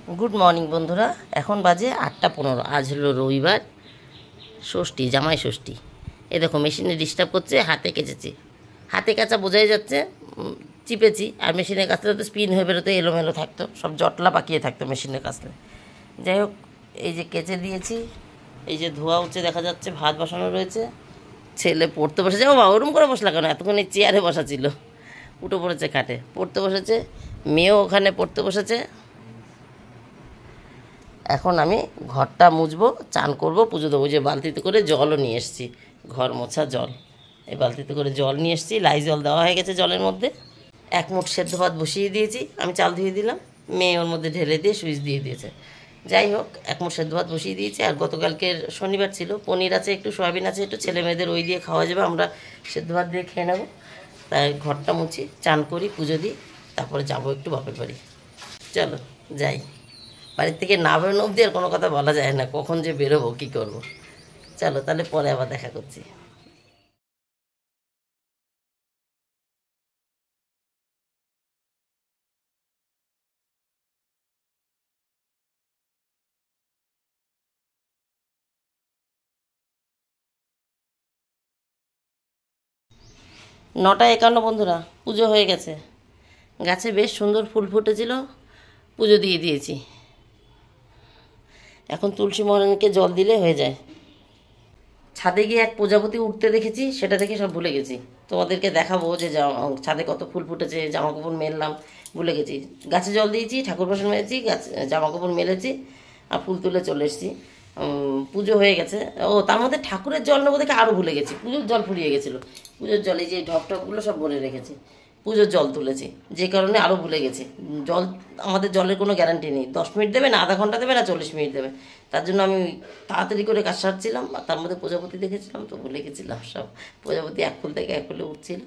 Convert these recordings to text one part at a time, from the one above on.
Good morning बंधुरा एखन बाजे 8:15। आज हलो रविवार षष्ठी जामाई षष्ठी। ए देखो मेशिने डिस्टार्ब करছে हाथे केचेছি हाथे काचा बोझाई যাচ্ছে চিপেছি আর মেশিনে কাচলে তো স্পিন হয়ে বেরোতে এলোমেলো থাকতো সব জটলা পাকিয়ে থাকতো মেশিনে কাচলে। যাই হোক এই যে কেচে দিয়েছি এই যে ধোয়া উঠছে দেখা যাচ্ছে ভাত বসানো রয়েছে ছেলে পড়তে বসেছে। ও বাবা ওরম করে বসলা কেন এতক্ষণ এই চেয়ারে বসা ছিল উঠে পড়েছে খাটে পড়তে বসেছে মেয়েও ওখানে পড়তে বসেছে। এখন আমি ঘরটা মুছবো চান করব পুজো দেবো। যে বালতিতে করে জলও নিয়ে এসেছি ঘর মোছা জল এই বালতিতে করে জল নিয়ে এসেছি লাই জল দেওয়া হয়ে গেছে জলের মধ্যে। এক মুঠ সেদ্ধ ভাত বসিয়ে দিয়েছি আমি চাল ধুয়ে দিলাম মেয়ে ওর মধ্যে ঢেলে দিয়ে সুইচ দিয়ে দিয়েছে। যাই হোক এক মুঠ সেদ্ধ ভাত বসিয়ে দিয়েছি। আর গতকালকের শনিবার ছিল পনির আছে একটু সয়াবিন আছে একটু ছেলে মেয়েদের ওই দিয়ে খাওয়া যাবে আমরা সেদ্ধ ভাত দিয়ে খেয়ে নেবো। তাই ঘরটা মুছি চান করি পুজো দিই তারপরে যাবো একটু বাপের বাড়ি। চলো যাই। বাড়ির থেকে না বেরোনো অবধি আর কোনো কথা বলা যায় না কখন যে বেরোবো কী করবো। চলো তাহলে পরে আবার দেখা করছি। নটা 51 বন্ধুরা পুজো হয়ে গেছে গাছে বেশ সুন্দর ফুল ফুটেছিল পুজো দিয়ে দিয়েছি। এখন তুলসী মহারানীকে জল দিলে হয়ে যায়। ছাদে গিয়ে এক প্রজাপতি উঠতে দেখেছি সেটা দেখে সব ভুলে গেছি তোমাদেরকে দেখাবো যে ছাদে কত ফুল ফুটেছে জামা কাপড় মেললাম ভুলে গেছি। গাছে জল দিয়েছি ঠাকুর বাসন মেলেছি গাছ জামা কাপড় মেলেছি আর ফুল তুলে চলে এসেছি। পুজো হয়ে গেছে। ও তার মধ্যে ঠাকুরের জল নেবো দেখে আরও ভুলে গেছি পুজোর জল ফুরিয়ে গেছিলো। পুজোর জলে যে ঢপ টপগুলো সব ভরে রেখেছি পুজোর জল তুলেছি যে কারণে আরও ভুলে গেছি। জল আমাদের জলের কোনো গ্যারান্টি নেই 10 মিনিট দেবে না আধা ঘন্টা দেবে না 40 মিনিট দেবে। তার জন্য আমি তাড়াতাড়ি করে কাজ সারছিলাম আর তার মধ্যে প্রজাপতি দেখেছিলাম তো ভুলে গেছিলাম সব। প্রজাপতি এক ফুল থেকে এক ফুলে উঠছিল।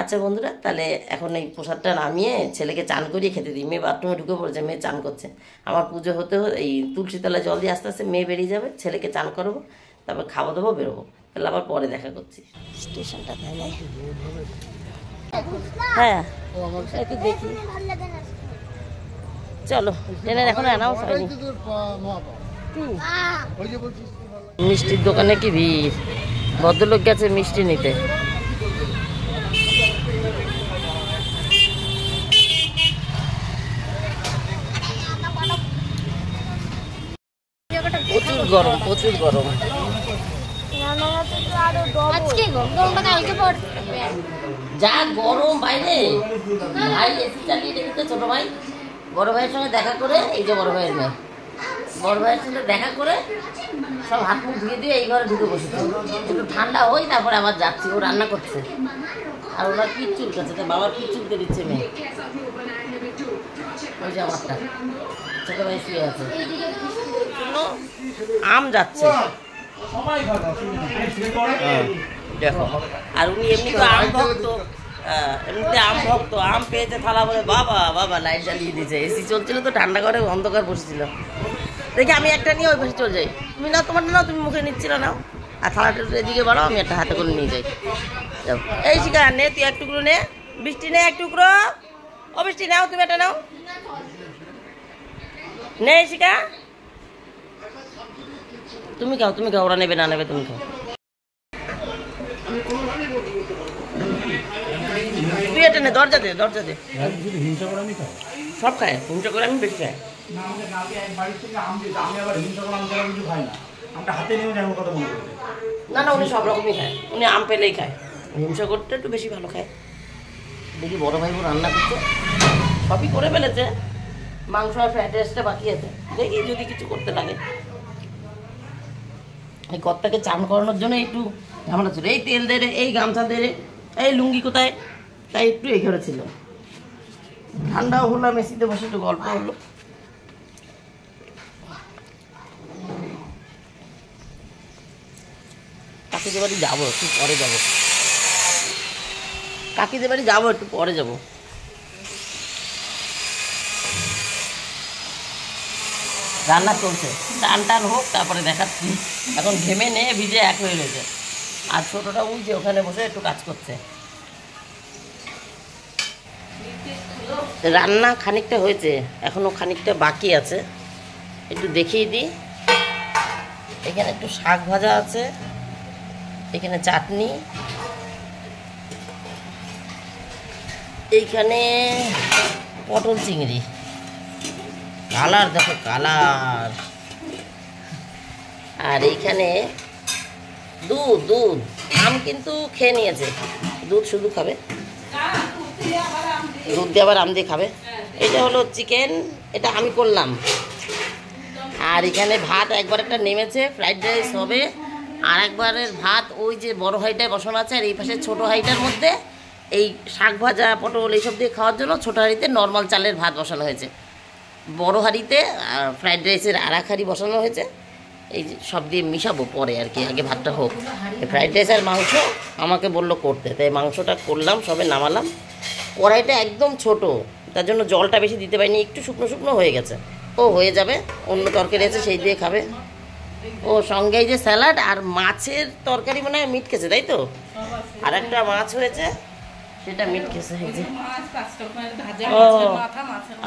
আচ্ছা বন্ধুরা তাহলে এখন এই প্রসাদটা নামিয়ে ছেলেকে চান করিয়ে খেতে দিই। মেয়ে বাথরুমে ঢুকে পড়েছে মেয়ে চান করছে আমার পুজো হতে এই তুলসী তলায় জল দিয়ে আস্তে আস্তে মেয়ে বেরিয়ে যাবে ছেলেকে চান করবো তারপর খাওয়া দাবো বেরোবো। তাহলে আবার পরে দেখা করছি। স্টেশনটা তাহলে হ্যাঁ একটু দেখি চলো ট্রেনের এখন অ্যানাউন্স হয়নি। মিষ্টির দোকানে কি ভিড় ভদ্রলোক গেছে মিষ্টি নিতে। প্রচুর গরম প্রচুর গরম। যা গরম বাইরে ভাই এসি চালিয়ে রেখেছে ছোট ভাই বড় ভাইয়ের সঙ্গে দেখা করে এই যে বড় ভাইয়ের মেয়ে বড় ভাইয়ের সঙ্গে দেখা করে সব হাত মুখ ধুয়ে দিয়ে এই ঘরে ঢুকে বসেছে একটু ঠান্ডা হই তারপরে আবার যাচ্ছি ও রান্না করছে আর ওরা পিঠ চুলকাচ্ছে তার বাবার পিঠ চুলকে দিচ্ছে মেয়ে। ওই যে আমারটা ছোট ভাই শুয়ে আছে আম যাচ্ছে দেখো। আর উনি এমনি তো আম ভক্ত এমনিতে আম ভক্ত আম পেয়েছে থালা বলে বাবা বাবা লাইট জ্বালিয়ে দিয়েছে এসি চলছিল তো ঠান্ডা করে অন্ধকার বসেছিল দেখি আমি একটা নিয়ে ওই পাশে চলে যাই তুমি না তোমারটা নাও তুমি মুখে নিচ্ছিল নাও আর থালাটা এদিকে বাড়াও আমি একটা হাতে করে নিয়ে যাই। এই শিখা নে তুই এক টুকরো নে বৃষ্টি নে এক টুকরো ও বৃষ্টি নাও তুমি একটা নাও নে শিখা তুমি খাও ওরা নেবে না নেবে তুমি খাও। তুই এটা নে দরজা দে সব খায় হিংসা করে আমি বেশি খাই না না উনি সব রকমই খায় উনি আম পেলেই খায় হিংসা করতে একটু বেশি ভালো খায়। দেখি বড় ভাই রান্না করছে সবই করে ফেলেছে মাংস আর ফ্রাইড রাইসটা বাকি আছে দেখি যদি কিছু করতে লাগে। এই কর্তাকে চান করানোর জন্য একটু ঝামেলা ছিল এই তেল দে রে এই গামছা দে রে এই লুঙ্গি কোথায় তাই একটু এই ঘরে ছিল ঠান্ডাও হলো মেসিতে বসে একটু গল্প হলো। কাকিদের বাড়ি যাবো একটু পরে যাবো কাকিদের বাড়ি যাবো একটু পরে যাবো। রান্না চলছে টান হোক তারপরে দেখাচ্ছি। এখন ঘেমে নিয়ে ভিজে এক হয়ে রয়েছে আর ছোটোটা ওই যে ওখানে বসে একটু কাজ করছে। রান্না খানিকটা হয়েছে, এখনো খানিকটা বাকি আছে, একটু দেখিয়ে দিই। এখানে একটু শাক ভাজা আছে, এখানে চাটনি, এইখানে পটল চিংড়ি, কালার দেখো কালার, আর এইখানে দুধ দুধ আম কিন্তু খেয়ে নিয়েছে, দুধ শুধু খাবে, দুধ দিয়ে আবার আম দিয়ে খাবে। এটা হলো চিকেন, এটা আমি করলাম। আর এখানে ভাত একবার একটা নেমেছে, ফ্রাইড রাইস হবে, আর একবারের ভাত ওই যে বড় হাঁড়িটায় বসানো আছে, আর এই পাশে ছোটো হাঁড়িটার মধ্যে এই শাক ভাজা পটল এইসব দিয়ে খাওয়ার জন্য ছোটো হাঁড়িতে নর্মাল চালের ভাত বসানো হয়েছে, বড় হাঁড়িতে ফ্রাইড রাইসের আর এক হাঁড়ি বসানো হয়েছে। এই যে সব দিয়ে মিশাবো পরে আর কি, আগে ভাতটা হোক। ফ্রাইড রাইস আর মাংস আমাকে বললো করতে, তাই মাংসটা করলাম, সবে নামালাম। কড়াইটা একদম ছোট, তার জন্য জলটা বেশি দিতে পারিনি, একটু শুকনো শুকনো হয়ে গেছে। ও হয়ে যাবে, অন্য তরকারি আছে সেই দিয়ে খাবে। ও সঙ্গে এই যে স্যালাড আর মাছের তরকারি, মনে হয় মিট খেয়েছে, তাই তো? আর একটা মাছ হয়েছে, সেটা মিট খেয়েছে। ও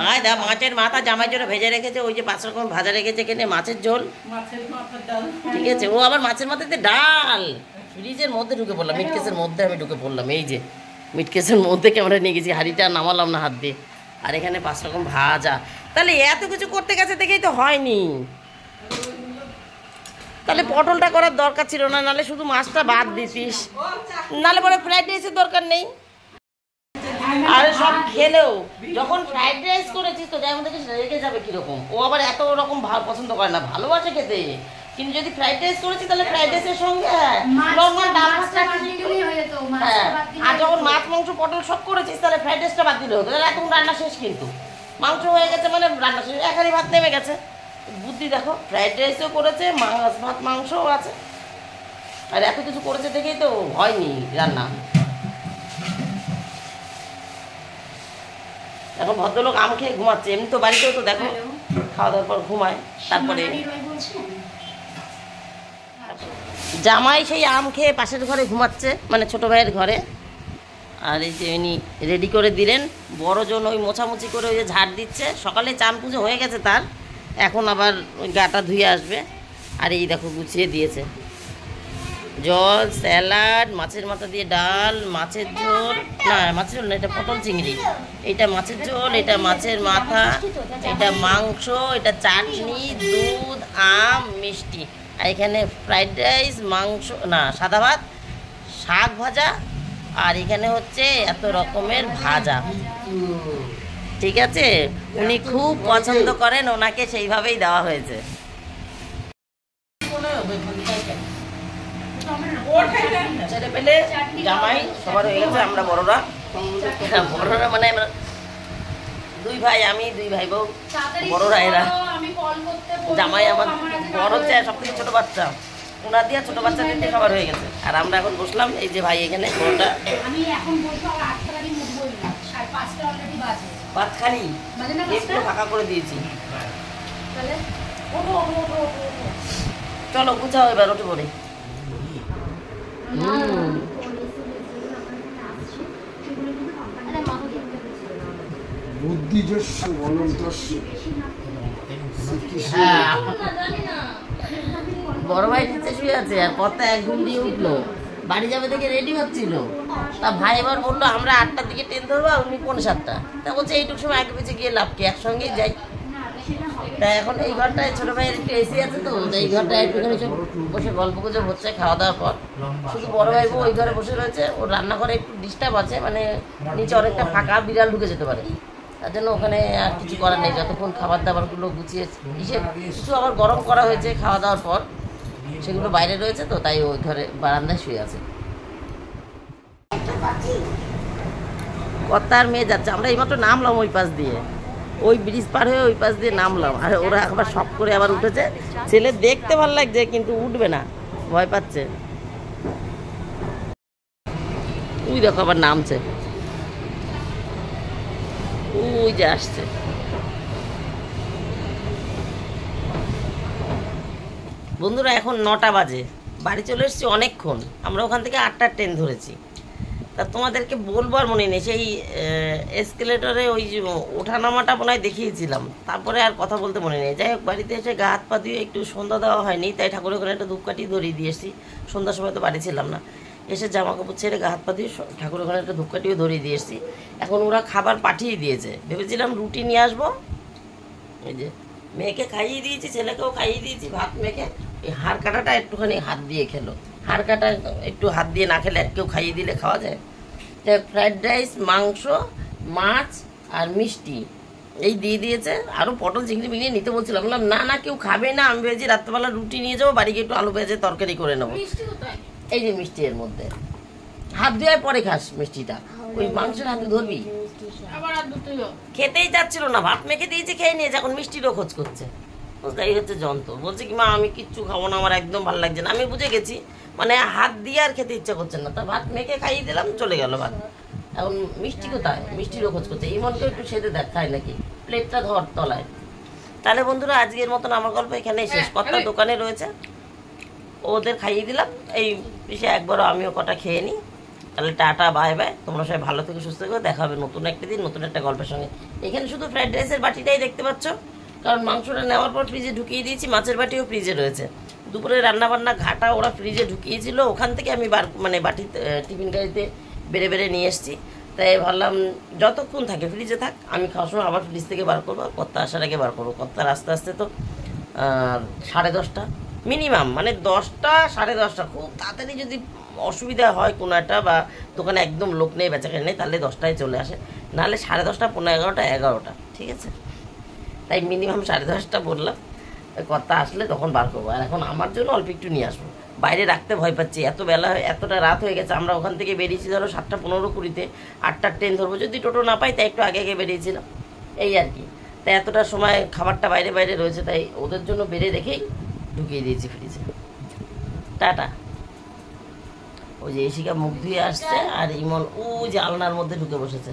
আয় দা, মাছের মাথা জামাই জন্য ভেজে রেখেছে, ওই যে 5 রকম ভাজা রেখেছে, এখানে মাছের ঝোল, ঠিক আছে। ও আবার মাছের মাথাতে ডাল, ফ্রিজের মধ্যে ঢুকে পড়লাম, মিট কেসের মধ্যে আমি ঢুকে পড়লাম। এই যে মিট কেসের মধ্যে ক্যামেরা নিয়ে গেছি, হাঁড়িটা নামালাম না হাত দিয়ে। আর এখানে 5 রকম ভাজা, তাহলে এত কিছু করতে গেছে দেখেই তো হয়নি। তাহলে পটলটা করার দরকার ছিল না, নাহলে শুধু মাছটা বাদ দিতিস, নাহলে পরে ফ্রাইড রাইসের দরকার নেই। আরে সব খেলেও যখন ফ্রাইড রাইস করেছিস তো যেমন দেখিস রেগে যাবে কিরকম। ও আবার এত রকম পছন্দ করে না, ভালোবাসে খেতে, কিন্তু যদি ফ্রাইড রাইস করেছি তাহলে ফ্রাইড রাইসের সঙ্গে নর্মাল ডাল ভাতটা হয়ে যেত। হ্যাঁ, আর যখন মাছ মাংস পটল সব করেছিস তাহলে ফ্রাইড রাইসটা বাদ দিলে হতো, তাহলে এখন রান্না শেষ, কিন্তু মাংস হয়ে গেছে মানে রান্না শেষ, একারি ভাত নেমে গেছে। বুদ্ধি দেখো, ফ্রাইড রাইসও করেছে, মাছ ভাত মাংসও আছে, আর এত কিছু করেছে দেখেই তো হয়নি রান্না। এখন ভদ্রলোক আম খেয়ে ঘুমাচ্ছে, এমনি তো বাড়িতেও তো দেখো খাওয়া দাওয়ার পর ঘুমায়। তারপরে জামাই সেই আম খেয়ে পাশের ঘরে ঘুমাচ্ছে, মানে ছোটো ভাইয়ের ঘরে। আর এই যে ইনি রেডি করে দিলেন, বড়জন ওই মোছামুছি করে ওই যে ঝাড় দিচ্ছে, সকালে চান পুজো হয়ে গেছে তার, এখন আবার ওই গাটা ধুয়ে আসবে। আর এই দেখো গুছিয়ে দিয়েছে, জল, স্যালাড, মাছের মাথা দিয়ে ডাল, মাছের ঝোল, না মাছের ঝোল না, এটা পটল চিংড়ি, এটা মাছের ঝোল, এটা মাছের মাথা, এটা মাংস, এটা চাটনি, দুধ, আম, মিষ্টি, আর এখানে ফ্রাইড রাইস, মাংস না সাদা ভাত, শাক ভাজা, আর এখানে হচ্ছে এত রকমের ভাজা। ঠিক আছে, উনি খুব পছন্দ করেন, ওনাকে সেইভাবেই দেওয়া হয়েছে। ছেলে পেলে জামাই সবার হয়ে গেছে, আমরা বড়রা, বড়রা মানে আমরা 2 ভাই, আমি 2 ভাই বউ, বড়রা এরা। জামাই আমার বড় হচ্ছে, সব থেকে ছোট বাচ্চা, ওনার দিয়ে ছোট বাচ্চাদের দিয়ে খাবার হয়ে গেছে। আর আমরা এখন বসলাম, এই যে ভাই এখানে বড়টা, ভাত খালি একটু ফাঁকা করে দিয়েছি। চলো গুছাও এবার, ওঠে পড়ে। বড় ভাই নিচে শুয়ে আছে, আর পথটা 1 ঘুম দিয়ে উঠলো, বাড়ি যাবে থেকে রেডি হচ্ছিল। তা ভাই এবার বললো আমরা 8টার দিকে ট্রেন ধরবো, আর উনি 7:45। তা বলছে এইটুকু সময় আগে পিছিয়ে গিয়ে লাভ কি, একসঙ্গেই যাই। তা এখন এই ঘরটায় ছোটো ভাইয়ের একটু এসি আছে তো, এই ঘরটায় একটুখানি সব বসে গল্প গুজব হচ্ছে খাওয়া দাওয়ার পর। শুধু বড় ভাই বউ ওই ঘরে বসে রয়েছে, ওর রান্নাঘরে একটু ডিস্টার্ব আছে, মানে নিচে অনেকটা ফাঁকা, বিড়াল ঢুকে যেতে পারে, তার জন্য ওখানে আর কিছু করার নেই। যতক্ষণ খাবার দাবারগুলো গুছিয়ে কিছু আবার গরম করা হয়েছে খাওয়া দাওয়ার পর, সেগুলো বাইরে রয়েছে তো, তাই ওই ঘরে বারান্দায় শুয়ে আছে। কর্তার মেয়ে যাচ্ছে, আমরা এইমাত্র নামলাম ওই পাশ দিয়ে, ওই ব্রিজ পার হয়ে ওই পাশ দিয়ে নামলাম, আর ওরা আবার শখ করে আবার উঠেছে। ছেলে দেখতে ভালো লাগছে কিন্তু উঠবে না, ভয় পাচ্ছে। ওই দেখো আবার নামছে, ওই যে আসছে। বন্ধুরা এখন 9টা বাজে, বাড়ি চলে এসেছি অনেকক্ষণ, আমরা ওখান থেকে 8টার ট্রেন ধরেছি। তা তোমাদেরকে বলবো আর মনে নেই, সেই এসকেলেটরে ওই যে ওঠানামাটা মনে হয় দেখিয়েছিলাম, তারপরে আর কথা বলতে মনে নেই। যাই হোক, বাড়িতে এসে গা হাত পা দিয়ে একটু সন্ধ্যা দেওয়া হয়নি, তাই ঠাকুরের ওখানে একটা ধূপকাঠি ধরিয়ে দিয়ে এসেছি। সন্ধ্যার সময় তো বাড়ি ছিলাম না, এসে জামা কাপড় ছেড়ে গা হাত পা দিয়ে ঠাকুরের ওখানে একটা ধূপকাঠিও ধরিয়ে দিয়ে এসেছি। এখন ওরা খাবার পাঠিয়ে দিয়েছে, ভেবেছিলাম রুটি নিয়ে আসবো। এই যে মেয়েকে খাইয়ে দিয়েছি, ছেলেকেও খাইয়ে দিয়েছি ভাত মেখে। এই হাড় কাটাটা একটুখানি হাত দিয়ে খেলো, হাড় কাটা একটু হাত দিয়ে না খেলে কেউ খাইয়ে দিলে খাওয়া যায়? ফ্রাইড রাইস, মাংস, মাছ আর মিষ্টি এই দিয়ে দিয়েছে। আরও পটল চিংড়ি মিংড়ি নিতে বলছিলাম, বললাম না না কেউ খাবে না, আমি ভেবেছি রাত্রেবেলা রুটি নিয়ে যাবো, বাড়িকে একটু আলু পেঁয়াজের তরকারি করে নেবো। এই যে মিষ্টি এর মধ্যে, হাত ধুয়ে পরে খাস মিষ্টিটা, ওই মাংসের হাতে ধরবি। খেতেই চাচ্ছিল না, ভাত মেখে দিয়েছে খেয়ে নিয়েছে, এখন মিষ্টিরও খোঁজ করছে। এই হচ্ছে যন্ত্র। বলছে কি মা আমি কিচ্ছু খাবো না, আমার একদম ভালো লাগছে না। আমি বুঝে গেছি মানে হাত দিয়ে আর খেতে ইচ্ছা করছে না, তা ভাত মেখে খাইয়ে দিলাম, চলে গেল ভাত। এখন মিষ্টি কোথায়, মিষ্টিরও খোঁজ করছে। ইমনকে একটু সেদে দেখ খায় নাকি, প্লেটটা ধর তলায়। তাহলে বন্ধুরা আজকের মতন আমার গল্প এখানেই শেষ। কটা দোকানে রয়েছে, ওদের খাইয়ে দিলাম, এই পিসে একবারও আমিও কটা খেয়ে নিই। তাহলে টাটা, বাই বাই, তোমরা সবাই ভালো থেকে সুস্থ থেকে দেখা হবে নতুন একটা দিন নতুন একটা গল্পের সঙ্গে। এখানে শুধু ফ্রাইড রাইসের বাটিটাই দেখতে পাচ্ছ, কারণ মাংসটা নেওয়ার পর ফ্রিজে ঢুকিয়ে দিয়েছি, মাছের বাটিও ফ্রিজে রয়েছে। দুপুরে রান্নাবান্না ঘাটা ওরা ফ্রিজে ঢুকিয়েছিল, ওখান থেকে আমি মানে বাটি টিফিন গাড়িতে বেড়ে বেড়ে নিয়ে এসেছি। তাই ভাবলাম যতক্ষণ থাকে ফ্রিজে থাক, আমি খাওয়ার সময় আবার ফ্রিজ থেকে বার করবো, কর্তা আসার আগে বার করবো। কর্তার আস্তে আস্তে তো 10:30 মিনিমাম, মানে 10টা 10:30, খুব তাড়াতাড়ি যদি অসুবিধা হয় কোনো একটা বা দোকানে একদম লোক নেই, বেচাকেনা নেই, তাহলে 10টায় চলে আসে, নাহলে 10:30, 11:15, 11টা, ঠিক আছে? তাই মিনিমাম 10:30 বললাম, কথা আসলে তখন বার করবো। আর এখন আমার জন্য অল্প একটু নিয়ে আসবো, বাইরে রাখতে ভয় পাচ্ছি, এত বেলা এতটা রাত হয়ে গেছে। আমরা ওখান থেকে বেরিয়েছি ধরো 7:15-20, 8টার ট্রেন ধরবো, যদি টোটো না পাই তাই একটু আগে আগে বেরিয়েছিলাম, এই আর কি। তাই এতটা সময় খাবারটা বাইরে বাইরে রয়েছে, তাই ওদের জন্য বেড়ে রেখেই ঢুকিয়ে দিয়েছি ফ্রিজে। টাটা। ওই যে এসিকা মুখ ধুয়ে আসছে, আর ইমন ও যে আলনার মধ্যে ঢুকে বসেছে।